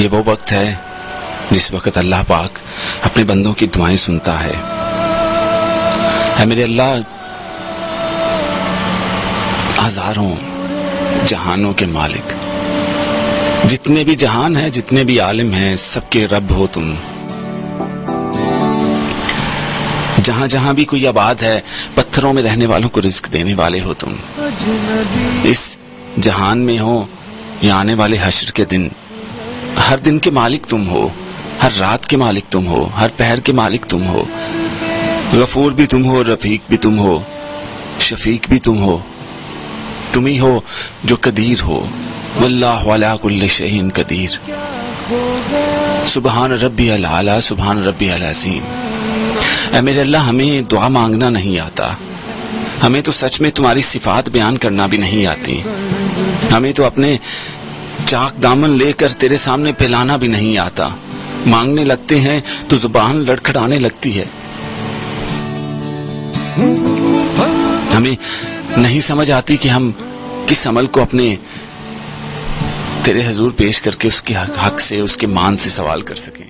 یہ وہ وقت ہے جس وقت اللہ پاک اپنے بندوں کی دعائیں سنتا ہے۔ اے میرے اللہ، ہزاروں جہانوں کے مالک، جتنے بھی جہان ہیں، جتنے بھی عالم ہیں، سب کے رب ہو تم۔ جہاں جہاں بھی کوئی آباد ہے، پتھروں میں رہنے والوں کو رزق دینے والے ہو تم۔ اس جہان میں ہو یا آنے والے حشر کے دن، ہر دن کے مالک تم ہو، ہر رات کے مالک تم ہو، ہر پہر کے مالک تم ہو۔ غفور بھی تم ہو، رفیق بھی تم ہو، شفیق بھی تم ہو۔ تم ہی ہو جو قدیر ہو، واللہ علی کل شیء قدیر۔ سبحان ربی الاعلی، سبحان ربی العظیم۔ اے میرے اللہ، ہمیں دعا مانگنا نہیں آتا، ہمیں تو سچ میں تمہاری صفات بیان کرنا بھی نہیں آتی، ہمیں تو اپنے چاک دامن لے کر تیرے سامنے پھیلانا بھی نہیں آتا۔ مانگنے لگتے ہیں تو زبان لڑکھڑانے لگتی ہے۔ ہمیں نہیں سمجھ آتی کہ ہم کس عمل کو اپنے تیرے حضور پیش کر کے اس کے حق سے، اس کے مان سے سوال کر سکیں۔